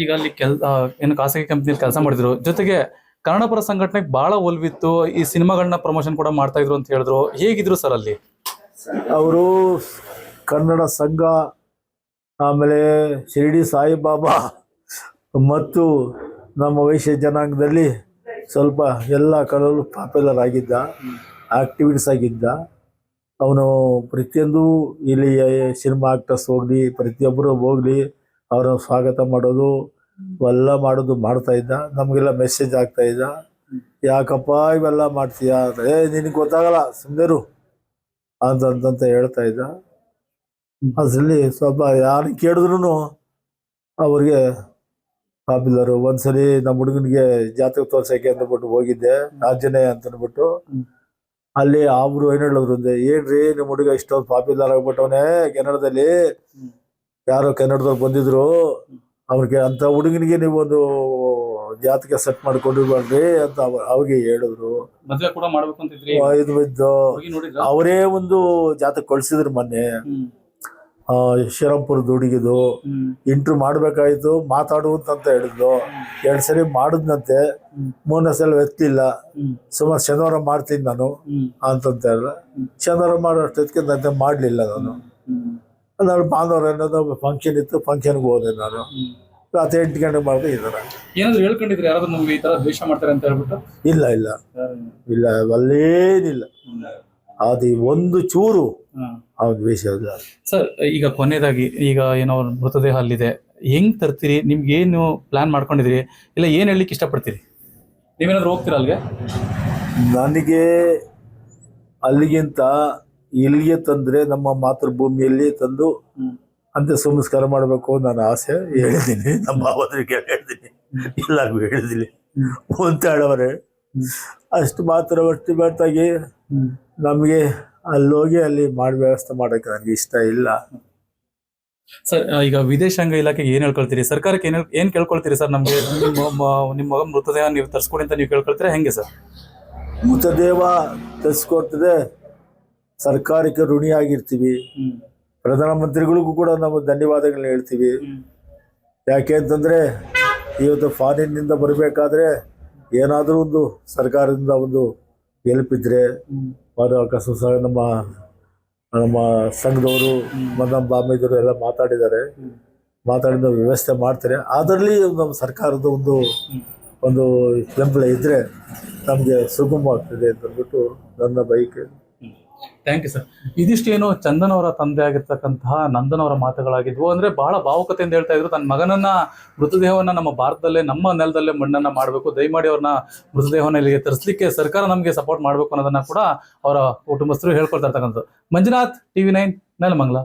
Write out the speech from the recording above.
ಈಗ ಅಲ್ಲಿ ಏನು ಖಾಸಗಿ ಕಂಪ್ನಿಯಲ್ಲಿ ಕೆಲಸ ಮಾಡಿದ್ರು, ಜೊತೆಗೆ ಕನ್ನಡಪರ ಸಂಘಟನೆಗೆ ಬಹಳ ಒಲ್ವಿತ್ತು, ಈ ಸಿನಿಮಾಗಳನ್ನ ಪ್ರಮೋಷನ್ ಕೂಡ ಮಾಡ್ತಾ ಇದ್ರು ಅಂತ ಹೇಳಿದ್ರು. ಹೇಗಿದ್ರು ಸರ್ ಅಲ್ಲಿ? ಅವರು ಕನ್ನಡ ಸಂಘ, ಆಮೇಲೆ ಶಿರಡಿ ಸಾಯಿಬಾಬಾ ಮತ್ತು ನಮ್ಮ ವೈಶ್ಯ ಜನಾಂಗದಲ್ಲಿ ಸ್ವಲ್ಪ ಎಲ್ಲ ಕಡೆಯಲ್ಲೂ ಪಾಪ್ಯುಲರ್ ಆಗಿದ್ದ, ಆಕ್ಟಿವಿಟೀಸ್ ಆಗಿದ್ದ. ಅವನು ಪ್ರತಿಯೊಂದು ಇಲ್ಲಿ ಸಿನಿಮಾ ಆಕ್ಟರ್ಸ್ ಹೋಗಲಿ, ಪ್ರತಿಯೊಬ್ಬರು ಹೋಗಲಿ ಅವರ ಸ್ವಾಗತ ಮಾಡೋದು ಎಲ್ಲ ಮಾಡೋದು ಮಾಡ್ತಾ ಇದ್ದ. ನಮಗೆಲ್ಲ ಮೆಸೇಜ್ ಆಗ್ತಾ ಇದ್ದ, ಯಾಕಪ್ಪ ಇವೆಲ್ಲ ಮಾಡ್ತೀಯ, ನಿನಗೆ ಗೊತ್ತಾಗಲ್ಲ ಸುಮ್ಮನೆರು ಅಂತಂತ ಹೇಳ್ತಾ ಇದ್ದ. ಅದರಲ್ಲಿ ಸ್ವಲ್ಪ ಯಾರು ಕೇಳಿದ್ರು ಅವ್ರಿಗೆ ಪಾಪ್ಯುಲರು. ಒಂದ್ಸಲಿ ನಮ್ಮ ಹುಡುಗನಿಗೆ ಜಾತಕ ತೋರ್ಸಕ್ಕೆ ಅಂದ್ಬಿಟ್ಟು ಹೋಗಿದ್ದೆ, ಆಂಜನೇಯ ಅಂತಂದ್ಬಿಟ್ಟು. ಅಲ್ಲಿ ಅವರು ಏನು ಹೇಳಿದ್ರು ಅಂದೆ, ಏನ್ರಿ ನಿಮ್ಮ ಹುಡುಗ ಇಷ್ಟೊಂದು ಪಾಪ್ಯುಲರ್ ಆಗ್ಬಿಟ್ಟವನೇ ಕನ್ನಡದಲ್ಲಿ, ಯಾರೋ ಕನ್ನಡದವ್ರು ಬಂದಿದ್ರು, ಅವ್ರಿಗೆ ಅಂತ ಹುಡುಗನಿಗೆ ನೀವು ಒಂದು ಜಾತಕ ಸೆಟ್ ಮಾಡ್ಕೊಂಡಿರ್ಬಾರ್ರಿ ಅಂತ ಅವ್ರಿಗೆ ಹೇಳಿದ್ರು. ಇದು ಬಿದ್ದು ಅವರೇ ಒಂದು ಜಾತಕ ಕಳ್ಸಿದ್ರು ಮೊನ್ನೆ. ಶ್ರೀರಾಮ್ಪುರದ ಹುಡುಗಿದು ಇಂಟ್ರ್ಯೂ ಮಾಡ್ಬೇಕಾಯ್ತು, ಮಾತಾಡುವಂತ ಹೇಳಿದ್ಲು. 2 ಸರಿ ಮಾಡಿದ್ನಂತೆ, 3ನೇ ಸಲ ಎತ್ತಿಲ್ಲ. ಸುಮಾರು ಶನಿವಾರ ಮಾಡ್ತೀನಿ ನಾನು ಅಂತಂತ ಹೇಳಿದ. ಶನಿವಾರ ಮಾಡೋಷ್ಟೊತ್ತಿಗೆ ನಂತೆ ಮಾಡಲಿಲ್ಲ. ನಾನು ಭಾನುವಾರ ಅನ್ನೋದು ಫಂಕ್ಷನ್ ಇತ್ತು, ಫಂಕ್ಷನ್ಗೆ ಹೋದೆ ನಾನು. ರಾತ್ರಿ 8 ಗಂಟೆಗೆ ಮಾಡಿದೆ. ಇದರ ಏನಾದ್ರು ಹೇಳ್ಕೊಂಡಿದ್ರೆ ಯಾರಾದ್ರೂ ನಮ್ಗೆ ಈ ತರ ದ್ವೇಷ ಮಾಡ್ತಾರೆ ಅಂತ ಹೇಳ್ಬಿಟ್ಟು? ಇಲ್ಲ ಇಲ್ಲ ಇಲ್ಲ, ಅಲ್ಲೇನಿಲ್ಲ. ಅದು ಒಂದು ಚೂರು ದ್ವೇಷ ಇಲ್ಲ ಸರ್. ಈಗ ಕೊನೆಯದಾಗಿ, ಈಗ ಏನೋ ಮೃತದೇಹ ಅಲ್ಲಿದೆ, ಹೆಂಗ್ ತರ್ತೀರಿ? ನಿಮ್ಗೆ ಏನು ಪ್ಲಾನ್ ಮಾಡ್ಕೊಂಡಿದ್ರಿ, ಇಲ್ಲ ಏನ್ ಹೇಳಲಿಕ್ಕೆ ಇಷ್ಟಪಡ್ತೀರಿ? ನೀವೇನಾದ್ರು ಹೋಗ್ತೀರಾ ಅಲ್ಲಿಗೆ? ನನಗೆ ಅಲ್ಲಿಗಿಂತ ಇಲ್ಲಿಗೆ ತಂದ್ರೆ ನಮ್ಮ ಮಾತೃಭೂಮಿಯಲ್ಲಿ ತಂದು ಅಂತ್ಯ ಸಂಸ್ಕಾರ ಮಾಡಬೇಕು ನನ್ನ ಆಸೆ. ಹೇಳಿದ್ದೀನಿ, ನಮ್ಮ ಭಾವದ್ರಿಗೆ ಹೇಳಿದ್ದೀನಿ, ಎಲ್ಲರಿಗೂ ಹೇಳಿದ್ದೀನಿ. ಅಂತ ಹೇಳವರೆ ಅಷ್ಟು ಮಾತ್ರ ಹೊರತಾಗಿ ನಮಗೆ ಅಲ್ಲೋಗಿ ಅಲ್ಲಿ ವ್ಯವಸ್ಥೆ ಮಾಡೋಕ್ಕೆ ನನಗೆ ಇಷ್ಟ ಇಲ್ಲ. ಸರ್, ಈಗ ವಿದೇಶಾಂಗ ಇಲಾಖೆಗೆ ಏನ್ ಹೇಳ್ಕೊಳ್ತೀರಿ? ಸರ್ಕಾರಕ್ಕೆ ಏನ್ ಕೇಳ್ಕೊಳ್ತೀರಿ ಸರ್? ನಮ್ಗೆ ನಿಮ್ಮ ಮಗ ಮೃತದೇಹ ನೀವು ತರಿಸ್ಕೊಡಿ ಅಂತ ನೀವು ಕೇಳ್ಕೊಳ್ತೀರಾ, ಹೆಂಗೆ ಸರ್? ಮೃತದೇಹ ತರಿಸ್ಕೊಡ್ತದೆ, ಸರ್ಕಾರಕ್ಕೆ ಋಣಿಯಾಗಿರ್ತೀವಿ. ಪ್ರಧಾನಮಂತ್ರಿಗಳಿಗೂ ಕೂಡ ನಾವು ಧನ್ಯವಾದಗಳನ್ನ ಹೇಳ್ತೀವಿ. ಯಾಕೆ ಅಂತಂದ್ರೆ ಇವತ್ತು ಫಾರಿನ್ನಿಂದ ಬರಬೇಕಾದ್ರೆ ಏನಾದರೂ ಒಂದು ಸರ್ಕಾರದಿಂದ ಒಂದು ಹೆಲ್ಪ್ ಇದ್ರೆ ನಮ್ಮ ಸಂಘದವರು, ನಮ್ಮ ಬಾಮೈದವರು ಎಲ್ಲ ಮಾತಾಡಿದ ವ್ಯವಸ್ಥೆ ಮಾಡ್ತಾರೆ. ಅದರಲ್ಲಿ ನಮ್ಮ ಸರ್ಕಾರದ ಒಂದು ಬೆಂಬಲ ಇದ್ರೆ ನಮಗೆ ಸುಗಮವಾಗ್ತದೆ ಅಂತಂದ್ಬಿಟ್ಟು ನನ್ನ ಬಯಕೆ. Thank you sir. ಇದಿಷ್ಟೇನು ಚಂದನ್ ಅವರ ತಂದೆ ಆಗಿರ್ತಕ್ಕಂತಹ ನಂದನ್ ಅವರ ಮಾತುಗಳಾಗಿದ್ವು. ಅಂದ್ರೆ ಬಹಳ ಭಾವುಕತೆಯಿಂದ ಹೇಳ್ತಾ ಇದ್ರು, ತನ್ನ ಮಗನನ್ನ ಮೃತದೇಹವನ್ನ ನಮ್ಮ ಭಾರತದಲ್ಲೇ, ನಮ್ಮ ನೆಲದಲ್ಲೇ ಮಣ್ಣನ್ನ ಮಾಡಬೇಕು, ದಯಮಾಡಿ ಅವ್ರನ್ನ ಮೃತದೇಹವನ್ನ ಇಲ್ಲಿಗೆ ತರಿಸಲಿಕ್ಕೆ ಸರ್ಕಾರ ನಮಗೆ ಸಪೋರ್ಟ್ ಮಾಡಬೇಕು ಅನ್ನೋದನ್ನ ಕೂಡ ಅವರ ಕುಟುಂಬಸ್ಥರು ಹೇಳ್ಕೊಳ್ತಾ ಇರ್ತಕ್ಕಂಥದ್ದು. ಮಂಜುನಾಥ್, TV9, ನೆಲಮಂಗಲ.